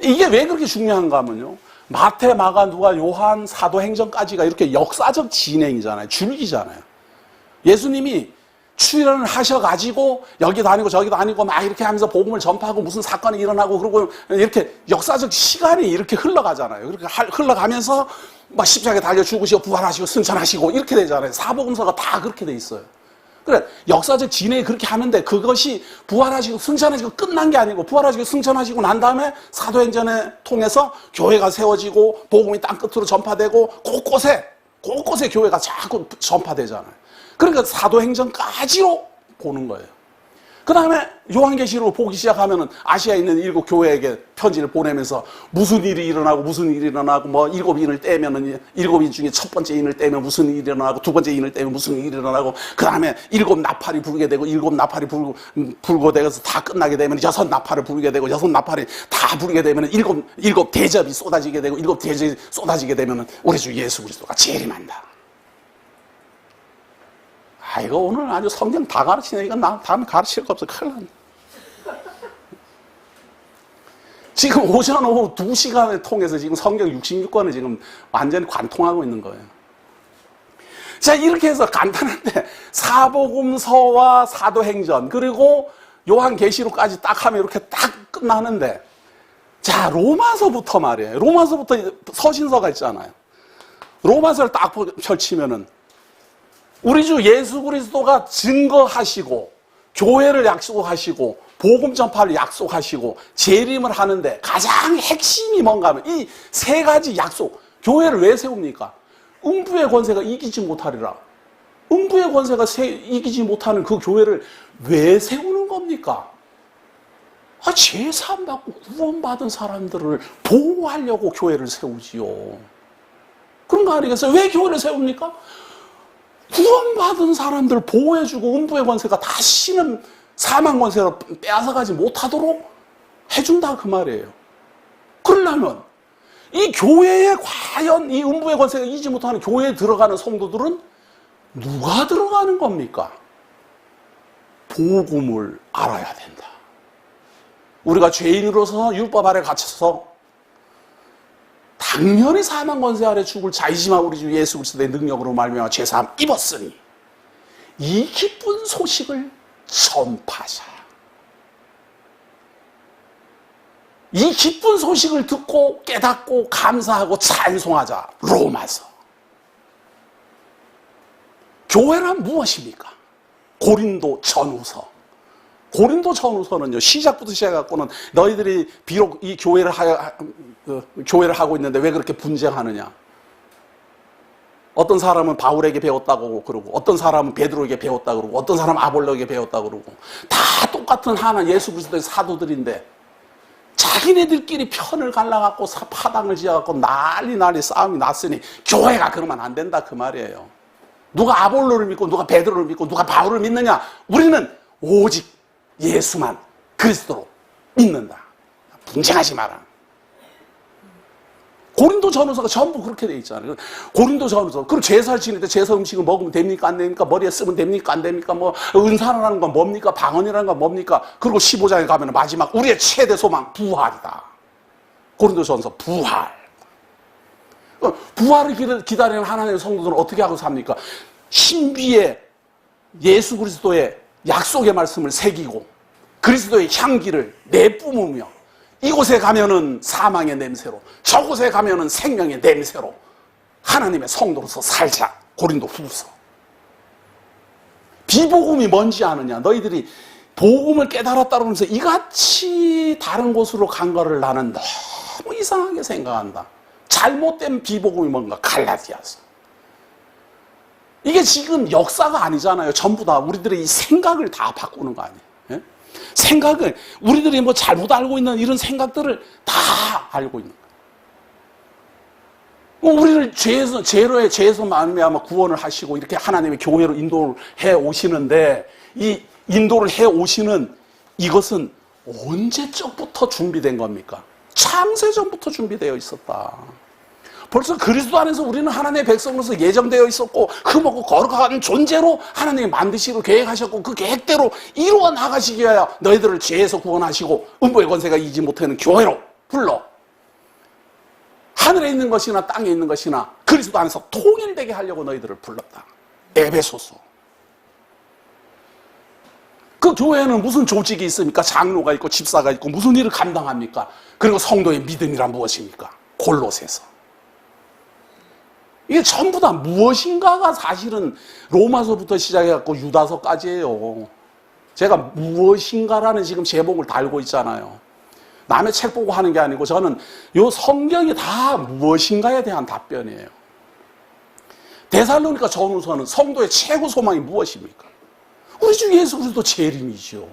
이게 왜 그렇게 중요한가 하면요. 마태, 마가, 누가, 요한, 사도행전까지가 이렇게 역사적 진행이잖아요. 줄기잖아요. 예수님이 출연을 하셔가지고 여기도 아니고 저기도 아니고 막 이렇게 하면서 복음을 전파하고 무슨 사건이 일어나고 그러고 이렇게 역사적 시간이 이렇게 흘러가잖아요. 그렇게 흘러가면서 막 십자가에 달려 죽으시고 부활하시고 승천하시고 이렇게 되잖아요. 사복음서가 다 그렇게 돼 있어요. 그래, 역사적 진행이 그렇게 하는데 그것이 부활하시고 승천하시고 끝난 게 아니고 부활하시고 승천하시고 난 다음에 사도행전을 통해서 교회가 세워지고 복음이 땅끝으로 전파되고 곳곳에 교회가 자꾸 전파되잖아요. 그러니까 사도행전까지로 보는 거예요. 그 다음에 요한계시록을 보기 시작하면은 아시아에 있는 7 교회에게 편지를 보내면서 무슨 일이 일어나고 뭐 7인을 떼면은 7인 중에 첫 번째 인을 떼면 무슨 일이 일어나고 두 번째 인을 떼면 무슨 일이 일어나고 그 다음에 7 나팔이 불게 되고 7 나팔이 불고 되어서 다 끝나게 되면 6 나팔을 불게 되고 6 나팔이 다 불게 되면은 7 대접이 쏟아지게 되고 7 대접이 쏟아지게 되면은 우리 주 예수 그리스도가 재림한다. 이거 오늘 아주 성경 다 가르치네. 이건 나 다음에 가르칠 거 없어. 큰일 났네. 지금 오전 오후 2시간을 통해서 지금 성경 66권을 지금 완전히 관통하고 있는 거예요. 자, 이렇게 해서 간단한데 사복음서와 사도행전 그리고 요한계시록까지 딱 하면 이렇게 딱 끝나는데 자, 로마서부터 말이에요. 로마서부터 서신서가 있잖아요. 로마서를 딱 펼치면은 우리 주 예수 그리스도가 증거하시고 교회를 약속하시고 복음 전파를 약속하시고 재림을 하는데 가장 핵심이 뭔가 하면 이 3가지 약속. 교회를 왜 세웁니까? 음부의 권세가 이기지 못하리라. 음부의 권세가 이기지 못하는 그 교회를 왜 세우는 겁니까? 제사함 받고 구원받은 사람들을 보호하려고 교회를 세우지요. 그런 거 아니겠어요? 왜 교회를 세웁니까? 구원받은 사람들 보호해주고 음부의 권세가 다시는 사망 권세로 빼앗아가지 못하도록 해준다 그 말이에요. 그러려면 이 교회에 과연 이 음부의 권세가 이기지 못하는 교회에 들어가는 성도들은 누가 들어가는 겁니까? 복음을 알아야 된다. 우리가 죄인으로서 율법 아래 갇혀서 당연히 사망 권세 아래 죽을 자이지만 우리 주 예수 그리스도의 능력으로 말미암아 죄사함 입었으니 이 기쁜 소식을 전파자. 이 기쁜 소식을 듣고 깨닫고 감사하고 찬송하자. 로마서. 교회란 무엇입니까? 고린도 전후서. 고린도 전후서는요, 시작부터 시작해갖고는 너희들이 비록 이 교회를 하고 있는데 왜 그렇게 분쟁하느냐? 어떤 사람은 바울에게 배웠다고 그러고, 어떤 사람은 베드로에게 배웠다고 그러고, 어떤 사람은 아볼로에게 배웠다고 그러고, 다 똑같은 하나 예수 그리스도의 사도들인데, 자기네들끼리 편을 갈라갖고 파당을 지어갖고 난리 싸움이 났으니 교회가 그러면 안 된다 그 말이에요. 누가 아볼로를 믿고 누가 베드로를 믿고 누가 바울을 믿느냐? 우리는 오직 예수만 그리스도로 믿는다. 분쟁하지 마라. 고린도 전후서가 전부 그렇게 돼 있잖아요. 고린도 전후서. 그럼 제사를 지낼 때 제사 음식을 먹으면 됩니까? 안 됩니까? 머리에 쓰면 됩니까? 안 됩니까? 뭐 은사라는 건 뭡니까? 방언이라는 건 뭡니까? 그리고 15장에 가면 마지막 우리의 최대 소망 부활이다. 고린도 전후서 부활. 부활을 기다리는 하나님의 성도들은 어떻게 하고 삽니까? 신비의 예수 그리스도의 약속의 말씀을 새기고 그리스도의 향기를 내뿜으며 이곳에 가면은 사망의 냄새로 저곳에 가면은 생명의 냄새로 하나님의 성도로서 살자. 고린도 후서. 비복음이 뭔지 아느냐? 너희들이 복음을 깨달았다고 하면서 이같이 다른 곳으로 간 거를 나는 너무 이상하게 생각한다. 잘못된 비복음이 뭔가? 갈라디아서. 이게 지금 역사가 아니잖아요. 전부 다 우리들의 이 생각을 다 바꾸는 거 아니에요. 예? 생각을 우리들이 뭐 잘못 알고 있는 이런 생각들을 다 알고 있는 거예요. 우리를 죄에서 말미암아 구원을 하시고 이렇게 하나님의 교회로 인도를 해 오시는데 이 인도를 해 오시는 이것은 언제적부터 준비된 겁니까? 창세전부터 준비되어 있었다. 벌써 그리스도 안에서 우리는 하나님의 백성으로서 예정되어 있었고 흠없고 거룩한 존재로 하나님이 만드시고 계획하셨고 그 계획대로 이루어 나가시기 위하여 너희들을 죄에서 구원하시고 음부의 권세가 이기지 못하는 교회로 불러 하늘에 있는 것이나 땅에 있는 것이나 그리스도 안에서 통일되게 하려고 너희들을 불렀다. 에베소서. 그 교회에는 무슨 조직이 있습니까? 장로가 있고 집사가 있고 무슨 일을 감당합니까? 그리고 성도의 믿음이란 무엇입니까? 골로새서. 이게 전부 다 무엇인가가 사실은 로마서부터 시작해갖고 유다서까지예요. 제가 무엇인가라는 지금 제목을 달고 있잖아요. 남의 책 보고 하는 게 아니고 저는 이 성경이 다 무엇인가에 대한 답변이에요. 데살로니가 전후서는 성도의 최고 소망이 무엇입니까? 우리 주 예수 그리스도 재림이죠.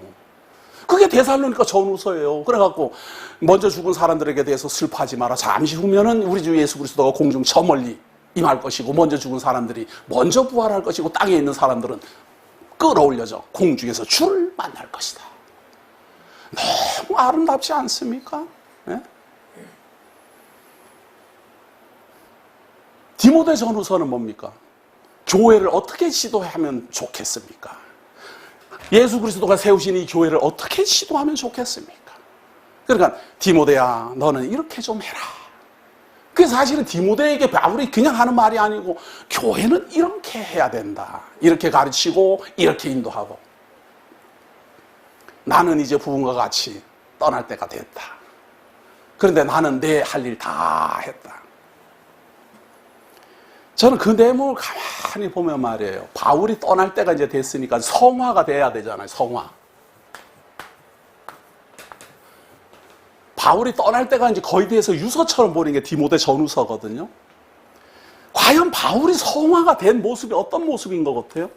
그게 데살로니가 전후서예요. 그래갖고 먼저 죽은 사람들에게 대해서 슬퍼하지 마라. 잠시 후면은 우리 주 예수 그리스도가 공중 저 멀리 임할 것이고 먼저 죽은 사람들이 먼저 부활할 것이고 땅에 있는 사람들은 끌어올려져 공중에서 주를 만날 것이다. 너무 아름답지 않습니까? 네? 디모데 전후서는 뭡니까? 교회를 어떻게 시도하면 좋겠습니까? 예수 그리스도가 세우신 이 교회를 어떻게 시도하면 좋겠습니까? 그러니까 디모데야 너는 이렇게 좀 해라. 그게 사실은 디모데에게 바울이 그냥 하는 말이 아니고 교회는 이렇게 해야 된다. 이렇게 가르치고 이렇게 인도하고 나는 이제 부흥과 같이 떠날 때가 됐다. 그런데 나는 내 할 일 다 했다. 저는 그 내용을 가만히 보면 말이에요. 바울이 떠날 때가 이제 됐으니까 성화가 돼야 되잖아요. 성화. 바울이 떠날 때가 이제 거의 돼서 유서처럼 보이는 게 디모데 전후서거든요. 과연 바울이 성화가 된 모습이 어떤 모습인 것 같아요?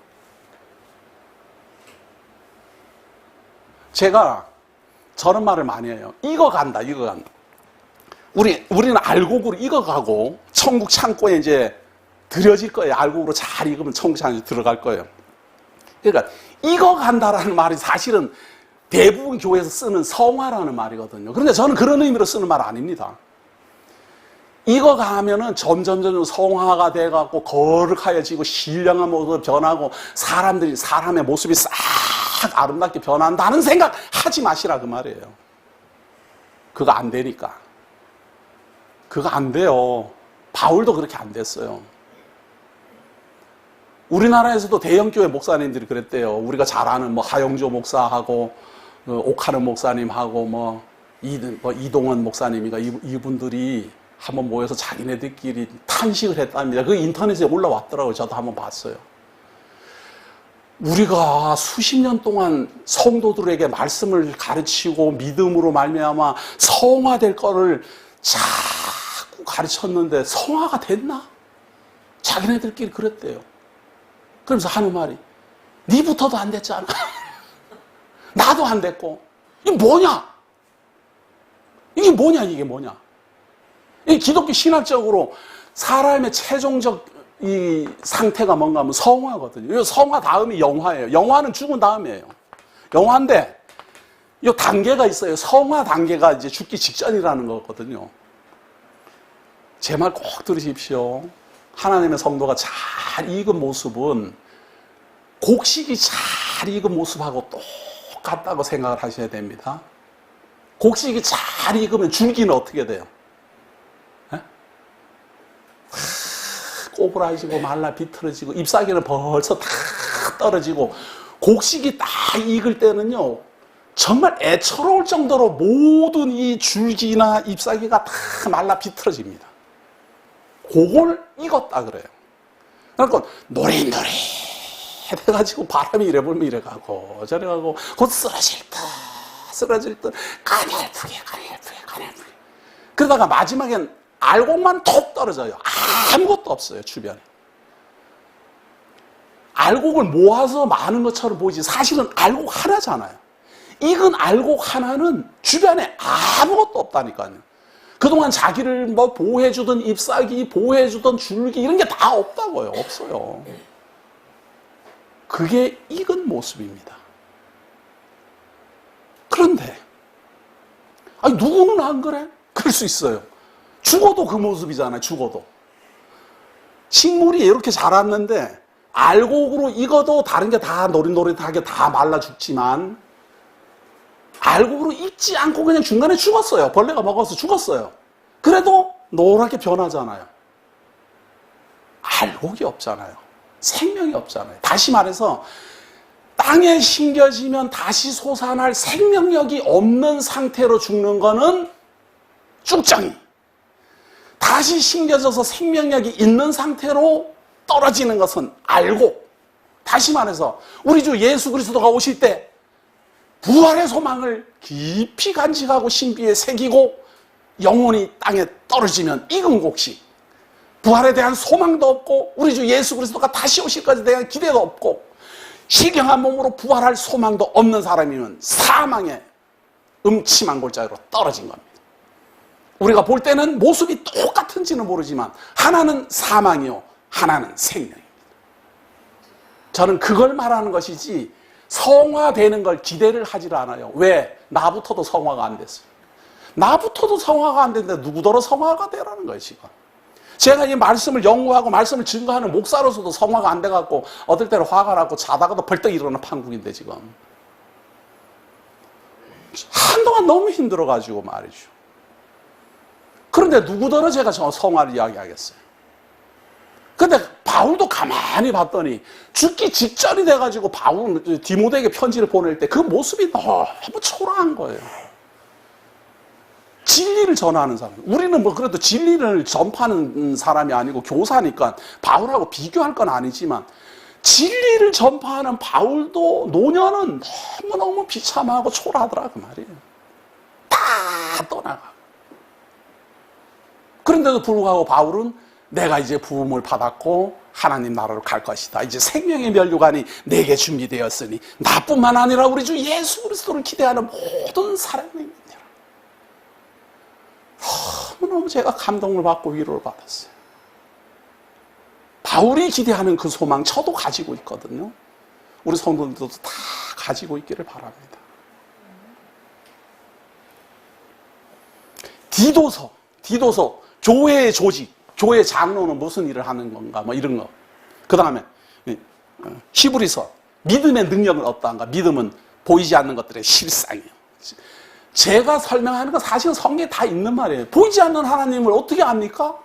제가 저런 말을 많이 해요. 익어간다, 익어간다. 우리는 알곡으로 익어가고 천국 창고에 이제 들여질 거예요. 알곡으로 잘 익으면 천국 창고에 들어갈 거예요. 그러니까 익어간다라는 말이 사실은 대부분 교회에서 쓰는 성화라는 말이거든요. 그런데 저는 그런 의미로 쓰는 말 아닙니다. 익어가면은 점점 성화가 돼갖고 거룩하여지고 신령한 모습으로 변하고 사람의 모습이 싹 아름답게 변한다는 생각 하지 마시라 그 말이에요. 그거 안 되니까. 그거 안 돼요. 바울도 그렇게 안 됐어요. 우리나라에서도 대형교회 목사님들이 그랬대요. 우리가 잘 아는 뭐 하영조 목사하고 옥하는 목사님하고 뭐 이동원 목사님이가 이분들이 한번 모여서 자기네들끼리 탄식을 했답니다. 그 인터넷에 올라왔더라고요. 저도 한번 봤어요. 우리가 수십 년 동안 성도들에게 말씀을 가르치고 믿음으로 말미암아 성화될 거를 자꾸 가르쳤는데 성화가 됐나? 자기네들끼리 그랬대요. 그러면서 하는 말이 니부터도 안 됐잖아. 나도 안 됐고. 이게 뭐냐? 이게 뭐냐? 이게 뭐냐? 이 기독교 신학적으로 사람의 최종적 이 상태가 뭔가 하면 성화거든요. 성화 다음이 영화예요. 영화는 죽은 다음이에요. 영화인데 이 단계가 있어요. 성화 단계가 이제 죽기 직전이라는 거거든요. 제 말 꼭 들으십시오. 하나님의 성도가 잘 익은 모습은 곡식이 잘 익은 모습하고 똑같다고 생각을 하셔야 됩니다. 곡식이 잘 익으면 줄기는 어떻게 돼요? 꼬부라지고 말라 비틀어지고 잎사귀는 벌써 다 떨어지고 곡식이 딱 익을 때는요 정말 애처로울 정도로 모든 이 줄기나 잎사귀가 다 말라 비틀어집니다. 그걸 익었다 그래요. 그러니까 노릇노릇 해가지고 바람이 이래 불면 이래 가고 저래 가고 곧 쓰러질 듯 가늘프게 그러다가 마지막엔 알곡만 톡 떨어져요. 아무것도 없어요, 주변에. 알곡을 모아서 많은 것처럼 보이지 사실은 알곡 하나잖아요. 익은 알곡 하나는 주변에 아무것도 없다니까요. 그동안 자기를 뭐 보호해주던 잎사귀, 보호해주던 줄기 이런 게 다 없다고요. 없어요. 그게 익은 모습입니다. 그런데 아니 누구는 안 그래? 그럴 수 있어요. 죽어도 그 모습이잖아요. 죽어도. 식물이 이렇게 자랐는데 알곡으로 익어도 다른 게 다 노릇노릇하게 다 말라 죽지만 알곡으로 익지 않고 그냥 중간에 죽었어요. 벌레가 먹어서 죽었어요. 그래도 노랗게 변하잖아요. 알곡이 없잖아요. 생명이 없잖아요. 다시 말해서 땅에 심겨지면 다시 솟아날 생명력이 없는 상태로 죽는 거는 쭉정이. 다시 심겨져서 생명력이 있는 상태로 떨어지는 것은 알곡. 다시 말해서 우리 주 예수 그리스도가 오실 때 부활의 소망을 깊이 간직하고 신비에 새기고 영혼이 땅에 떨어지면 익은 곡식. 부활에 대한 소망도 없고 우리 주 예수 그리스도가 다시 오실 것에 대한 기대도 없고 희경한 몸으로 부활할 소망도 없는 사람이면 사망의 음침한 골짜기로 떨어진 겁니다. 우리가 볼 때는 모습이 똑같은지는 모르지만 하나는 사망이요 하나는 생명입니다. 저는 그걸 말하는 것이지 성화되는 걸 기대를 하질 않아요. 왜? 나부터도 성화가 안 됐어요. 나부터도 성화가 안 됐는데 누구더러 성화가 되라는 거예요 지금. 제가 이 말씀을 연구하고 말씀을 증거하는 목사로서도 성화가 안 돼갖고 어떨 때는 화가 나고 자다가도 벌떡 일어나는 판국인데 지금 한동안 너무 힘들어가지고 말이죠. 그런데 누구더러 제가 성화를 이야기하겠어요. 근데 바울도 가만히 봤더니 죽기 직전이 돼가지고 바울 디모데에게 편지를 보낼 때 그 모습이 너무 초라한 거예요. 진리를 전하는 사람. 우리는 뭐 그래도 진리를 전파하는 사람이 아니고 교사니까 바울하고 비교할 건 아니지만 진리를 전파하는 바울도 노년은 너무너무 비참하고 초라하더라 그 말이에요. 다 떠나가. 그런데도 불구하고 바울은 내가 이제 부음을 받았고 하나님 나라로 갈 것이다. 이제 생명의 면류관이 내게 준비되었으니 나뿐만 아니라 우리 주 예수 그리스도를 기대하는 모든 사람입니다. 너무너무 제가 감동을 받고 위로를 받았어요. 바울이 기대하는 그 소망 저도 가지고 있거든요. 우리 성도들도 다 가지고 있기를 바랍니다. 디도서 교회의 조직, 교회 장로는 무슨 일을 하는 건가 뭐 이런 거. 그 다음에 히브리서 믿음의 능력을 얻다한가. 믿음은 보이지 않는 것들의 실상이에요. 제가 설명하는 건 사실은 성경에 다 있는 말이에요. 보이지 않는 하나님을 어떻게 압니까?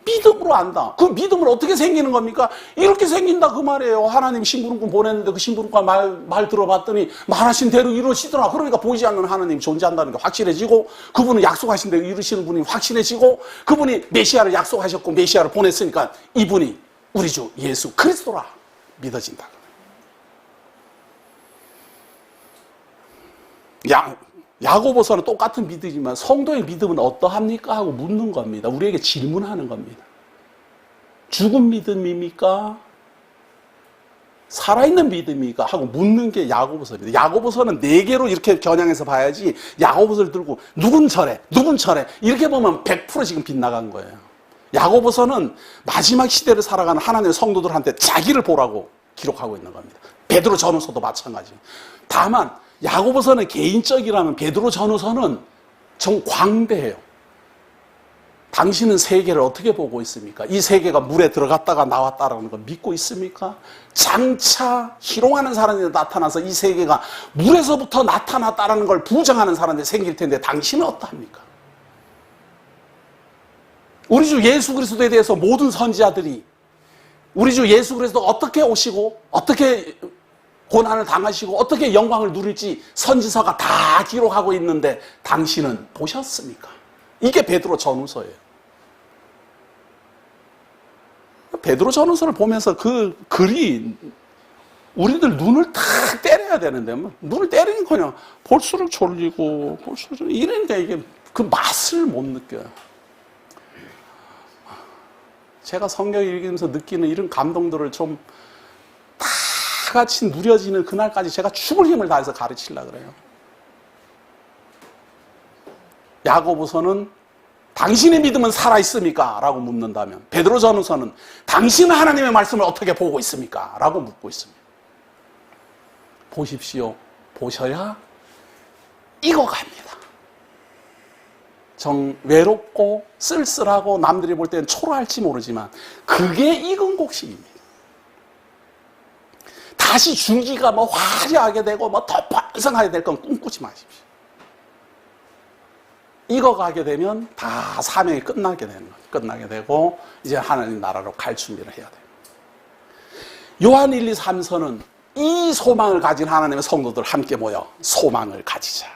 믿음으로 안다. 그 믿음은 어떻게 생기는 겁니까? 이렇게 생긴다 그 말이에요. 하나님 심부름꾼 보냈는데 그 심부름꾼 말 들어봤더니 말하신 대로 이루시더라. 그러니까 보이지 않는 하나님이 존재한다는 게 확실해지고, 그분은 약속하신 대로 이루시는 분이 확실해지고, 그분이 메시아를 약속하셨고 메시아를 보냈으니까 이분이 우리 주 예수 그리스도라 믿어진다. 야고보서는 똑같은 믿음이지만 성도의 믿음은 어떠합니까? 하고 묻는 겁니다. 우리에게 질문하는 겁니다. 죽은 믿음입니까? 살아있는 믿음입니까? 하고 묻는 게 야고보서입니다. 야고보서는 4개로 이렇게 겨냥해서 봐야지, 야고보서를 들고 누군 저래 이렇게 보면 100% 지금 빗나간 거예요. 야고보서는 마지막 시대를 살아가는 하나님의 성도들한테 자기를 보라고 기록하고 있는 겁니다. 베드로 전후서도 마찬가지. 다만 야고보서는 개인적이라면 베드로 전후서는 좀 광대해요. 당신은 세계를 어떻게 보고 있습니까? 이 세계가 물에 들어갔다가 나왔다라는 걸 믿고 있습니까? 장차 희롱하는 사람이 나타나서 이 세계가 물에서부터 나타났다라는 걸 부정하는 사람들이 생길 텐데 당신은 어떠합니까? 우리 주 예수 그리스도에 대해서 모든 선지자들이 우리 주 예수 그리스도가 어떻게 오시고 어떻게 고난을 당하시고 어떻게 영광을 누릴지 선지서가 다 기록하고 있는데 당신은 보셨습니까? 이게 베드로 전후서예요. 베드로 전후서를 보면서 그 글이 우리들 눈을 탁 때려야 되는데 눈을 때리는 거냐, 볼수록 졸리고 이러니까 이게 그 맛을 못 느껴요. 제가 성경 읽으면서 느끼는 이런 감동들을 좀 다 같이 누려지는 그날까지 제가 죽을 힘을 다해서 가르치려고 그래요. 야고보서는 당신의 믿음은 살아있습니까? 라고 묻는다면, 베드로 전후서는 당신은 하나님의 말씀을 어떻게 보고 있습니까? 라고 묻고 있습니다. 보십시오. 보셔야 익어갑니다. 외롭고 쓸쓸하고 남들이 볼 때는 초라할지 모르지만 그게 익은 곡식입니다. 다시 줄기가 화려하게 되고 더 번성하게 될 건 꿈꾸지 마십시오. 익어가게 되면 다 사명이 끝나게 되는 거예요. 끝나게 되고 이제 하나님 나라로 갈 준비를 해야 돼요. 요한 1, 2, 3서는 이 소망을 가진 하나님의 성도들 함께 모여 소망을 가지자.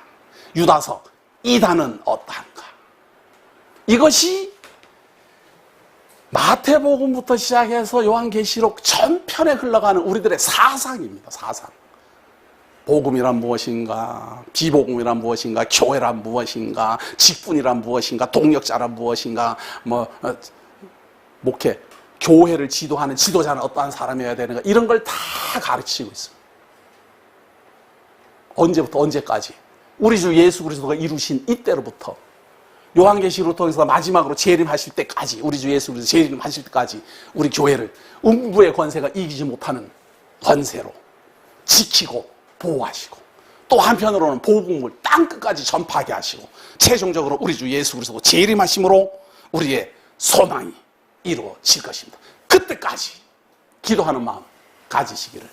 유다서 이단은 어떠한가? 이것이 마태복음부터 시작해서 요한계시록 전편에 흘러가는 우리들의 사상입니다. 사상. 복음이란 무엇인가, 비복음이란 무엇인가, 교회란 무엇인가, 직분이란 무엇인가, 동역자란 무엇인가, 목회, 교회를 지도하는 지도자는 어떠한 사람이어야 되는가, 이런 걸 다 가르치고 있습니다. 언제부터 언제까지? 우리 주 예수 그리스도가 이루신 이때로부터 요한계시록을 통해서 마지막으로 재림하실 때까지, 우리 주 예수 그리스도 재림하실 때까지 우리 교회를 음부의 권세가 이기지 못하는 권세로 지키고 보호하시고, 또 한편으로는 복음을 땅끝까지 전파하게 하시고, 최종적으로 우리 주 예수 그리스도 재림하심으로 우리의 소망이 이루어질 것입니다. 그때까지 기도하는 마음 가지시기를